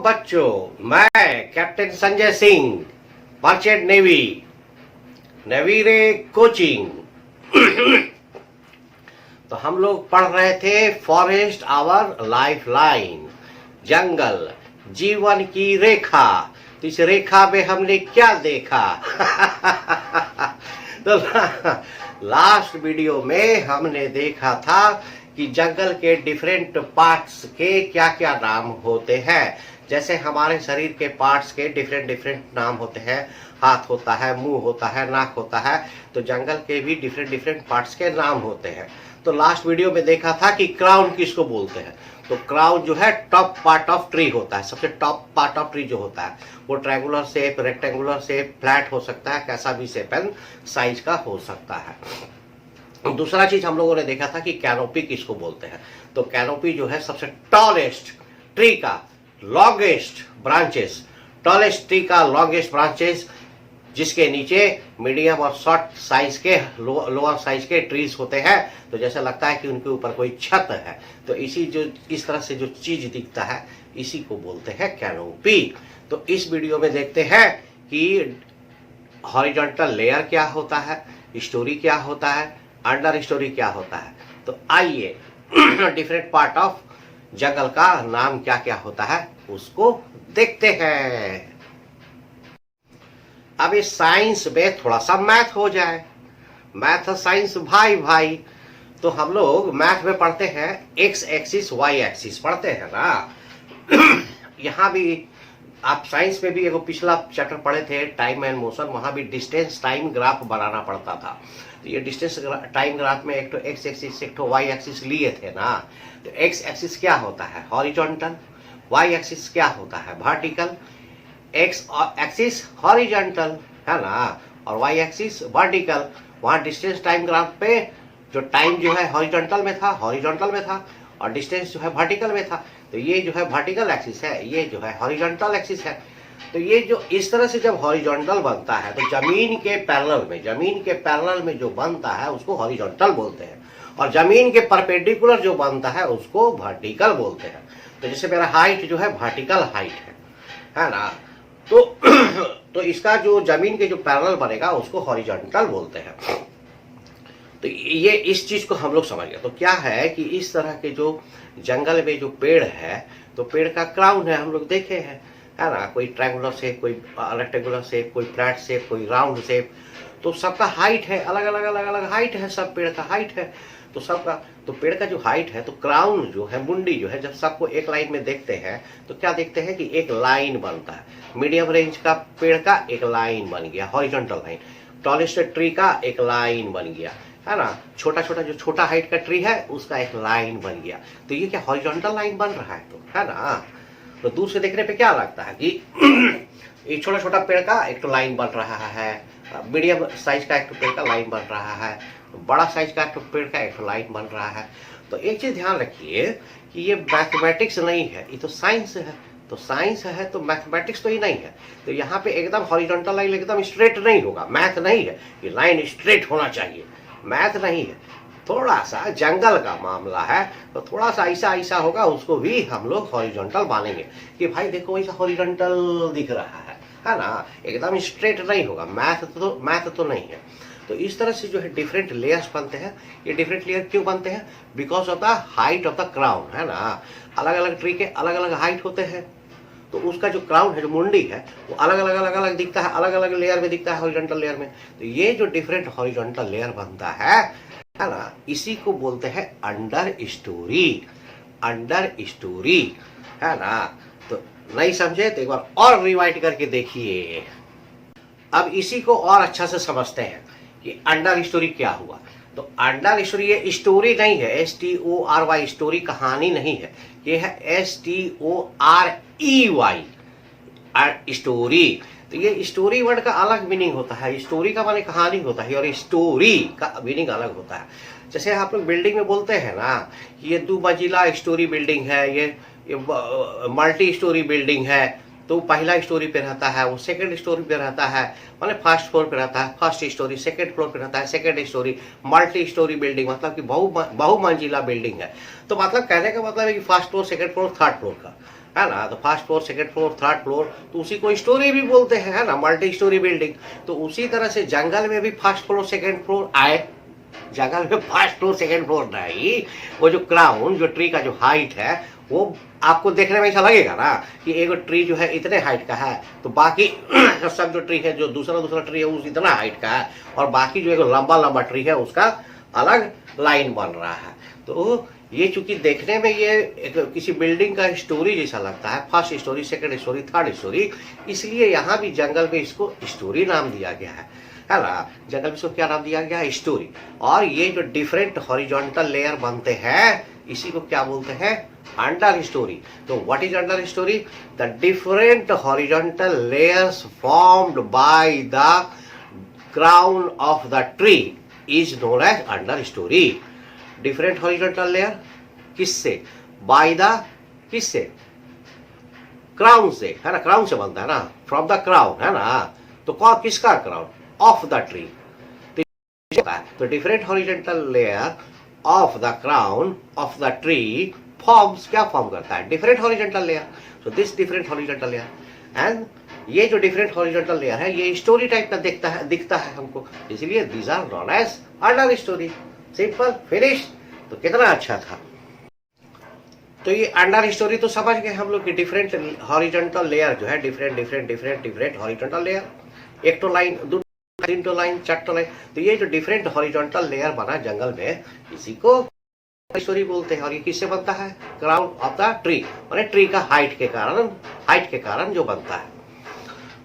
बच्चों, मैं captain Sanjay Singh, merchant navy, नवीरे कोचिंग। तो हम लोग पढ़ रहे थे फॉरेस्ट आवर लाइफ लाइन, जंगल जीवन की रेखा। तो इस रेखा में हमने क्या देखा? तो लास्ट वीडियो में हमने देखा था कि जंगल के डिफरेंट पार्ट्स के क्या क्या नाम होते हैं। जैसे हमारे शरीर के पार्ट्स के डिफरेंट डिफरेंट नाम होते हैं। हाथ होता है, मुंह होता है, नाक होता है। तो जंगल के भी डिफरेंट डिफरेंट पार्ट्स के नाम होते हैं। तो लास्ट वीडियो में देखा था कि क्राउन किसको बोलते हैं। तो क्राउन जो है टॉप पार्ट ऑफ ट्री होता है। सबसे टॉप पार्ट ऑफ ट्री जो होता है वो triangular shape, rectangular shape, flat हो सकता है, कैसा भी शेप एंड साइज का हो सकता है। दूसरा चीज हम लोगों ने देखा था कि कैनोपी किसको बोलते हैं। तो कैनोपी जो है सबसे टॉलेस्ट ट्री का लॉन्गेस्ट ब्रांचेस, टॉलेस्ट ट्री का लॉन्गेस्ट ब्रांचेस, जिसके नीचे मीडियम और शॉर्ट साइज के लोअर साइज के ट्रीज होते हैं। तो जैसे लगता है कि उनके ऊपर कोई छत है। तो इस तरह से जो चीज दिखता है इसी को बोलते हैं कैनोपी। तो इस वीडियो में देखते हैं कि हॉरिजॉन्टल लेयर क्या होता है, स्टोरी क्या होता है, अंडर स्टोरी क्या होता है। तो आइए डिफरेंट पार्ट ऑफ जंगल का नाम क्या क्या होता है उसको देखते हैं। अब इस साइंस में थोड़ा सा मैथ हो जाए। मैथ साइंस भाई भाई। तो हम लोग मैथ में पढ़ते हैं एक्स एक्सिस वाई एक्सिस पढ़ते हैं ना। यहाँ भी आप साइंस में भी एगो पिछला चैप्टर पढ़े थे टाइम एंड मोशन, वहां भी डिस्टेंस टाइम ग्राफ बनाना पड़ता था। तो ये डिस्टेंस टाइम ग्राफ में एक तो एक्स एक्सिस एक तो वाई एक्सिस लिए थे ना। तो एक्स एक्सिस क्या होता है? हॉरिजॉन्टल। वाई एक्सिस क्या होता है? वर्टिकल। एक्स एक्सिस हॉरिजॉन्टल है ना, और वाई एक्सिस वर्टिकल। वहां डिस्टेंस टाइम ग्राफ पे जो टाइम जो है हॉरिजॉन्टल में था और डिस्टेंस जो है वर्टिकल में था। तो ये जो है वर्टिकल एक्सिस है, ये जो है हॉरिजॉन्टल एक्सिस है। तो ये जो इस तरह से जब हॉरिजॉन्टल बनता है तो जमीन के पैरेलल में जो बनता है उसको हॉरिजॉन्टल बोलते हैं, और जमीन के परपेंडिकुलर जो बनता है उसको वर्टिकल बोलते हैं। तो जैसे मेरा हाइट जो है वर्टिकल हाइट है ना। तो इसका जो जमीन के जो पैरेलल बनेगा उसको हॉरिजॉन्टल बोलते हैं। तो ये इस चीज को हम लोग समझ गए। तो क्या है कि इस तरह के जो जंगल में जो पेड़ है, तो पेड़ का क्राउन है, हम लोग देखे हैं है ना। कोई ट्रायंगुलर शेप, कोई रेक्टेंगुलर शेप, कोई फ्लैट शेप, कोई राउंड शेप। तो सबका हाइट है, अलग अलग हाइट है, सब पेड़ का हाइट है। तो सबका तो पेड़ का जो हाइट है, तो क्राउन जो है, मुंडी जो है, जब सबको एक लाइन में देखते हैं तो क्या देखते हैं कि एक लाइन बनता है। मीडियम रेंज का पेड़ का एक लाइन बन गया, हॉरिजॉन्टल लाइन। टॉलेस्ट ट्री का एक लाइन बन गया है ना। छोटा जो छोटा हाइट का ट्री है उसका एक लाइन बन गया। तो ये क्या हॉरिजॉन्टल लाइन बन रहा है, तो है ना। तो दूर से देखने पे क्या लगता है कि एक छोटा पेड़ का एक तो लाइन बन रहा है, मीडियम साइज का एक तो पेड़ का लाइन बन रहा है, बड़ा साइज का एक तो पेड़ का एक तो लाइन बन रहा है। तो एक चीज ध्यान रखिए कि ये मैथमेटिक्स नहीं है, ये तो साइंस है। तो साइंस है तो मैथमेटिक्स तो ही नहीं है। तो यहाँ पे एकदम हॉरिजॉन्टल लाइन एकदम स्ट्रेट नहीं होगा, मैथ नहीं है कि लाइन स्ट्रेट होना चाहिए, मैथ नहीं है। थोड़ा सा जंगल का मामला है तो थोड़ा सा ऐसा होगा, उसको भी हम लोग हॉरिजॉन्टल मानेंगे कि भाई देखो ऐसा हॉरिजॉन्टल दिख रहा है ना। एकदम स्ट्रेट नहीं होगा, मैथ तो नहीं है। तो इस तरह से जो है डिफरेंट लेयर्स बनते हैं। ये डिफरेंट लेयर क्यों बनते हैं? Because of the height of the crown है ना। अलग अलग ट्री के अलग अलग हाइट होते हैं, तो उसका जो क्राउन है, जो मुंडी है, वो अलग अलग दिखता है, अलग अलग लेयर में दिखता है, हॉरिजॉन्टल लेयर में। तो ये जो डिफरेंट हॉरिजॉन्टल लेयर बनता है ना, इसी को बोलते हैं अंडर स्टोरी है ना। तो नहीं समझे तो एक बार और रिवाइट करके देखिए। अब इसी को और अच्छा से समझते हैं कि अंडर स्टोरी क्या हुआ। तो अंडर स्टोरी ये स्टोरी नहीं है, STORY, स्टोरी कहानी नहीं है, ये है STOREY स्टोरी। तो ये स्टोरी वर्ड का अलग मीनिंग होता है। स्टोरी का माने कहानी होता है और स्टोरी का मीनिंग अलग होता है। जैसे आप लोग बिल्डिंग में बोलते हैं ना कि ये 2 मंजिला स्टोरी बिल्डिंग है, ये मल्टी स्टोरी बिल्डिंग है। तो पहला स्टोरी पे रहता है, वो सेकंड स्टोरी पे रहता है, माने फर्स्ट फ्लोर पे रहता है, फर्स्ट स्टोरी, सेकंड फ्लोर पे रहता है, second story. Multi storey building मतलब कि बहु मंजिला बिल्डिंग है। तो मतलब कहने का मतलब है कि first floor, second floor, third floor का है ना। तो first floor, second floor, third floor, तो उसी को स्टोरी भी बोलते हैं, है ना, मल्टी स्टोरी बिल्डिंग। तो उसी तरह से जंगल में भी फर्स्ट फ्लोर सेकंड फ्लोर आए, जंगल में फर्स्ट फ्लोर सेकंड फ्लोर नहीं। वो जो क्राउन, जो ट्री का जो हाइट है, वो आपको देखने में ऐसा लगेगा ना कि एक ट्री जो है इतने हाइट का है, तो बाकी सब जो ट्री है, जो दूसरा दूसरा ट्री है, उस इतना हाइट का है, और बाकी जो एक लंबा लंबा ट्री है उसका अलग लाइन बन रहा है। तो ये चूंकि देखने में ये एक किसी बिल्डिंग का स्टोरी जैसा लगता है, first story, second story, third story, इसलिए यहाँ भी जंगल में इसको स्टोरी नाम दिया गया है ना। जंगल में इसको क्या नाम दिया गया है? स्टोरी। और ये जो डिफरेंट हॉरिजॉन्टल लेयर बनते हैं, इसी को क्या बोलते हैं? Under story. तो what is under story? The different horizontal layers formed by the crown of the tree is known as under story. Different horizontal layer किससे? बाय द, किससे? क्राउन से, है ना, क्राउन से बनता है ना, फ्रॉम द क्राउन, है ना। तो कौन, किसका क्राउन? Of the tree. तो different horizontal layer of the crown of the tree forms, क्या फॉर्म करता है? Different horizontal layer. So this different horizontal layer, and ये जो डिफरेंट हॉरिजॉन्टल लेयर है, ये स्टोरी टाइप का दिखता है हमको, इसलिए these are known as under story. Simple, finish. तो कितना अच्छा था। तो ये अंडर स्टोरी तो समझ गए हम लोग कि डिफरेंट हॉरिजॉन्टल लेयर जो है, डिफरेंट हॉरिजॉन्टल लेयर, एक तो लाइन, दो, तीन तो लाइन, चार तो लाइन। तो ये जो डिफरेंट हॉरिजॉन्टल लेयर बना जंगल में, इसी को स्टोरी बोलते हैं। और ये किससे बनता है? क्राउन ऑफ द ट्री, और ट्री का हाइट के कारण जो बनता है।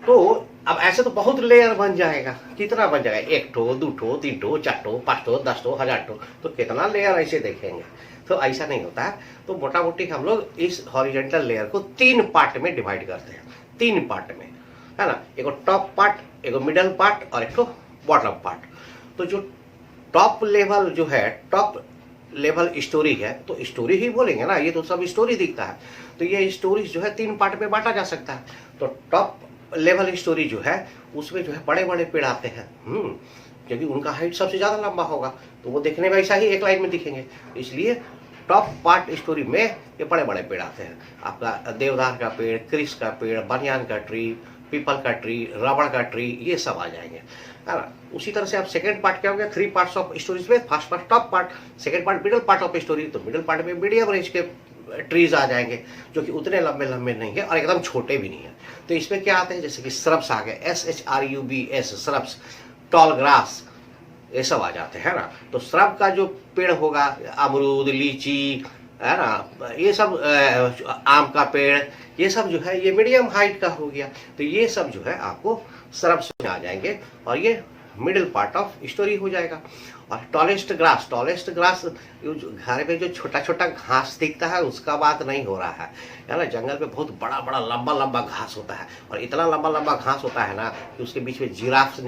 तो अब ऐसे तो बहुत लेयर बन जाएगा। कितना बन जाएगा? एक ठो, दो ठो, तीन ठो, चार ठो, पांच ठो, 10 ठो, 1000 ठो, तो कितना लेयर ऐसे देखेंगे? तो ऐसा नहीं होता है। तो मोटा मोटी हम लोग इस हॉरिजॉन्टल लेयर को 3 पार्ट में डिवाइड करते हैं, 3 पार्ट में, है ना। एक टॉप पार्ट, एक मिडल पार्ट, और एक बॉटम पार्ट। तो जो टॉप लेवल जो है, टॉप लेवल स्टोरी है, तो स्टोरी ही बोलेंगे ना, ये तो सब स्टोरी दिखता है। तो ये स्टोरी जो है 3 पार्ट में बांटा जा सकता है। तो टॉप लेवल स्टोरी जो है, उसमें जो है बड़े बड़े पेड़ आते हैं, क्योंकि उनका हाइट सबसे ज्यादा लंबा होगा, तो वो देखने में ऐसा ही एक लाइन में दिखेंगे। इसलिए टॉप पार्ट स्टोरी में ये बड़े बड़े पेड़ आते हैं। आपका देवदार का पेड़, क्रिस का पेड़, बनियान का ट्री, पीपल का ट्री, रबड़ का ट्री, ये सब आ जाएंगे, है ना। उसी तरह से आप सेकंड पार्ट क्या हो गया? 3 पार्ट्स ऑफ स्टोरीज में, first part top part, second part middle part of story. तो मिडिल पार्ट में मीडियम रेंज के ट्रीज आ जाएंगे, जो कि उतने लंबे लंबे नहीं है और एकदम छोटे भी नहीं है। तो इसमें क्या आते हैं? जैसे कि श्रब्स आ गए, SHRUBS, श्रब्स, टॉल ग्रास, ये सब आ जाते हैं ना। तो श्रब का जो पेड़ होगा, अमरूद, लीची, है ना, ये सब, आम का पेड़, ये सब जो है ये मीडियम हाइट का हो गया। तो ये सब जो है आपको श्रब्स में आ जाएंगे, और ये मिडिल पार्ट ऑफ स्टोरी हो जाएगा। और टॉलेस्ट ग्रास, घर में जो छोटा छोटा घास दिखता है, उसका बात नहीं हो रहा है ना। जंगल में बहुत बड़ा बड़ा लंबा लंबा घास होता है, और इतना लंबा लंबा घास होता है ना कि उसके बीच में जिराफ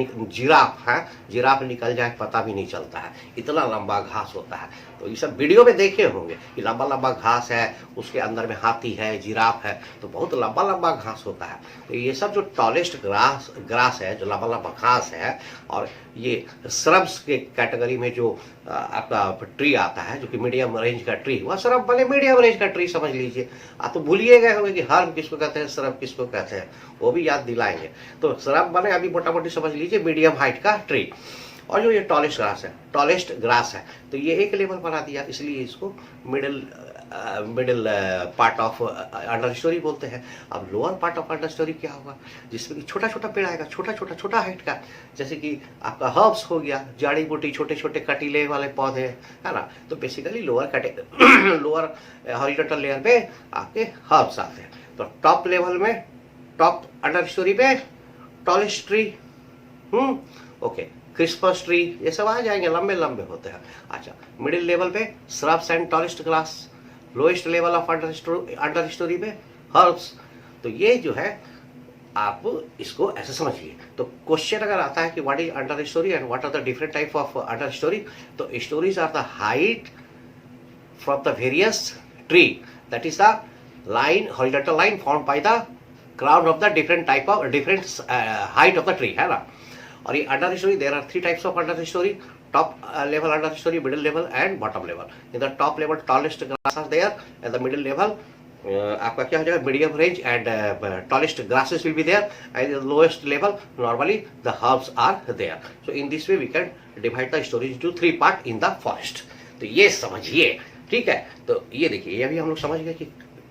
निकल जाए पता भी नहीं चलता है, इतना लंबा घास होता है। तो ये सब वीडियो में देखे होंगे कि लंबा लंबा घास है, उसके अंदर में हाथी है, जिराफ है, तो बहुत लंबा लंबा घास होता है। तो ये सब जो टॉलेस्ट ग्रास है, जो लंबा लंबा घास है, और ये श्रब्स के कैटेगरी में जो आपका ट्री आता है, जो कि मीडियम रेंज का ट्री, वह श्रब वाले मीडियम रेंज का ट्री समझ लीजिए। आप तो भूलिए गए होंगे कि हर्ब किसको कहते हैं, श्रब किसको कहते हैं, वो भी याद दिलाएंगे। तो श्रब बने अभी मोटा मोटी समझ लीजिए मीडियम हाइट का ट्री। और जो ये टॉलेस्ट ग्रास है, तो ये एक लेवल बना दिया, इसलिए इसको middle part of under story बोलते हैं। अब lower part of under story क्या होगा? जिसमें कि छोटा छोटा पेड़ आएगा, छोटा हाइट का, जैसे कि आपका हर्ब्स हो गया, जड़ी बूटी, छोटे छोटे कटीले वाले पौधे, है ना। तो बेसिकली लोअर हॉरिजॉन्टल लेयर पे आपके हर्ब्स आते हैं। तो टॉप लेवल में, टॉप अंडर स्टोरी पे टॉलेस्ट ट्री, ओके, क्रिस्पस ट्री, ये सब आ जाएंगे, लंबे लंबे होते हैं। अच्छा, मिडिल लेवल पे shrubs and tallest grass, lowest level of under story पे हर्ब्स। तो ये जो है आप इसको ऐसे समझिए। तो क्वेश्चन अगर आता है कि what is under story and what are the different type of under story, तो stories are the height from the various tree, that is the line, horizontal line formed by the crown of the different height of the tree, है ना। और ये under story, there are 3 types of under story, top level under story, middle level and bottom level. In the top level tallest grass are there, and the middle level आपका क्या हो जाएगा, medium range and tallest grasses will be there and lowest level normally the herbs are there. So in this way we can divide the storage to 3 part in the forest. तो ये समझिए, ठीक है. तो ये देखिए, ये भी हम लोग समझ गए कि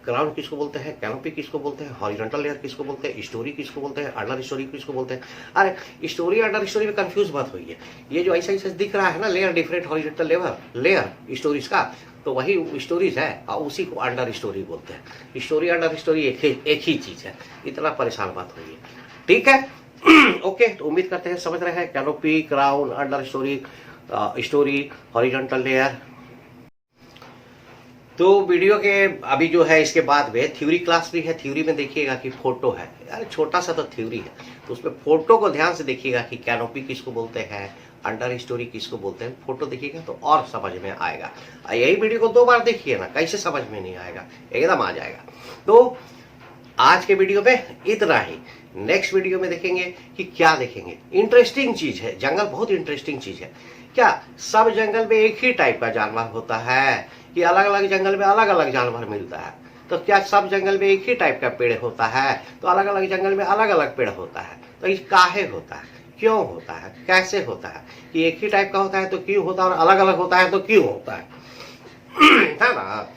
क्राउन किसको बोलते हैं, कैनोपी किसको बोलते हैं, हॉरिजॉन्टल लेयर किसको बोलते हैं, स्टोरी किसको बोलते हैं, अंडर स्टोरी किसको बोलते हैं. अरे स्टोरी अंडर स्टोरी में कंफ्यूज मत होइए. ये जो ऐसा ऐसा दिख रहा है ना layer, different horizontal layer stories का, तो वही स्टोरीज है और उसी को अंडर स्टोरी बोलते हैं. स्टोरी अंडर स्टोरी एक ही चीज है. इतना परेशान मत होइए, ठीक है. ओके, तो उम्मीद करते हैं समझ रहे हैं. Canopy, crown, under story, story, horizontal layer. तो वीडियो के अभी जो है इसके बाद में थ्योरी क्लास भी है. थ्योरी में देखिएगा कि फोटो है, यार छोटा सा तो थ्योरी है, तो उसमें फोटो को ध्यान से देखिएगा कि कैनोपी किसको बोलते हैं, अंडर स्टोरी किसको बोलते हैं. फोटो देखिएगा तो और समझ में आएगा. यही वीडियो को 2 बार देखिए ना, कैसे समझ में नहीं आएगा, एकदम आ जाएगा. तो आज के वीडियो में इतना ही. नेक्स्ट वीडियो में देखेंगे कि क्या देखेंगे. इंटरेस्टिंग चीज है, जंगल बहुत इंटरेस्टिंग चीज है. क्या सब जंगल में एक ही टाइप का जानवर होता है कि अलग अलग जंगल में अलग अलग जानवर मिलता है? तो क्या सब जंगल में एक ही टाइप का पेड़ होता है? तो अलग अलग जंगल में अलग अलग पेड़ होता है. तो ये काहे होता है, क्यों होता है, कैसे होता है? कि एक ही टाइप का होता है तो क्यों होता है, और अलग अलग होता है तो क्यों होता है? है ना.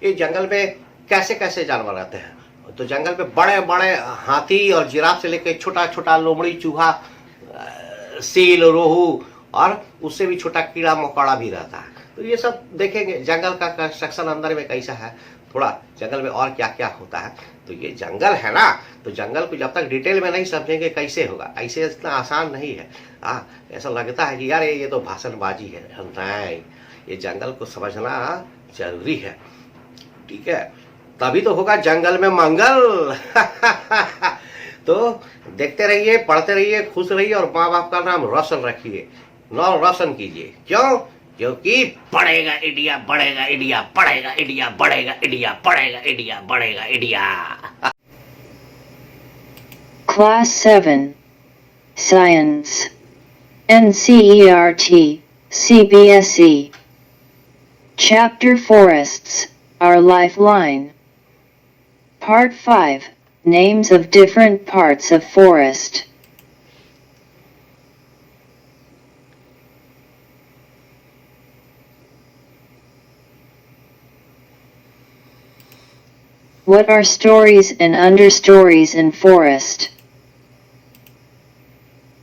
ये जंगल में कैसे कैसे जानवर रहते हैं? तो जंगल में बड़े बड़े हाथी और जिराफ से लेकर छोटा छोटा लोमड़ी, चूहा, सील, रोहू और उससे भी छोटा कीड़ा मकोड़ा भी रहता है. तो ये सब देखेंगे. जंगल का कंस्ट्रक्शन अंदर में कैसा है, थोड़ा जंगल में और क्या क्या होता है. तो ये जंगल है ना, तो जंगल को जब तक डिटेल में नहीं समझेंगे कैसे होगा. ऐसे इतना आसान नहीं है. ऐसा लगता है कि यार ये तो भाषणबाजी है. नहीं, ये जंगल को समझना जरूरी है, ठीक है. तभी तो होगा जंगल में मंगल. तो देखते रहिए, पढ़ते रहिए, खुश रहिए और माँ बाप का नाम रोशन रखिए, नाम रोशन कीजिए. क्यों? क्योंकि बढ़ेगा इंडिया, बढ़ेगा इंडिया, बढ़ेगा इंडिया, बढ़ेगा इंडिया, बढ़ेगा इंडिया, बढ़ेगा India. Class 7 Science NCERT CBSE Chapter Forests, Our Lifeline. Part 5, Names of Different Parts of Forest. What are stories and understories in forest?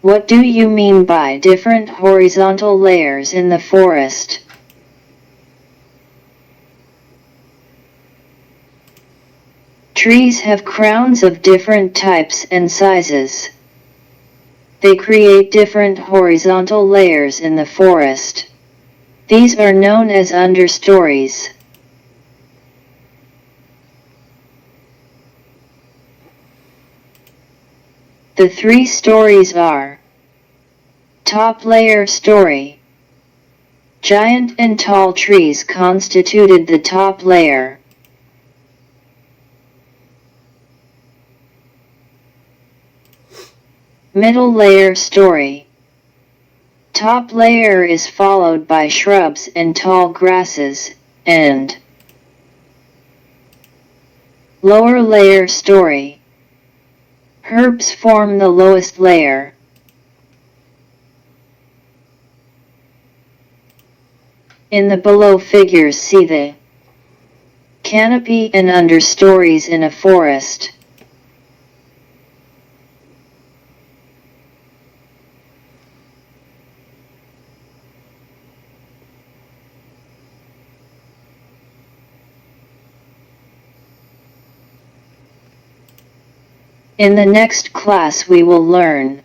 What do you mean by different horizontal layers in the forest? Trees have crowns of different types and sizes. They create different horizontal layers in the forest. These are known as understories. The 3 stories are: top layer story. Giant and tall trees constituted the top layer. Middle layer story. Top layer is followed by shrubs and tall grasses, and lower layer story. Herbs form the lowest layer. In the below figures see the canopy and understories in a forest. In the next class we will learn: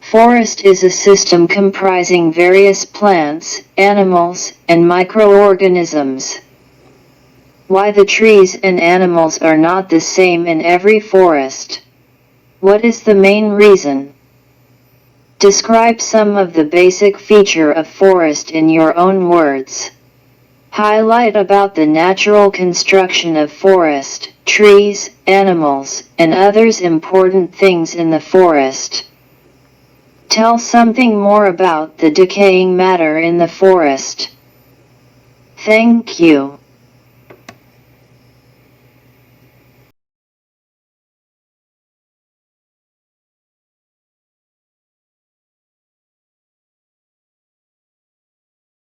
forest is a system comprising various plants, animals, and microorganisms. Why the trees and animals are not the same in every forest. What is the main reason? Describe some of the basic feature of forest in your own words. Highlight about the natural construction of forest, trees, animals, and others important things in the forest. Tell something more about the decaying matter in the forest. Thank you.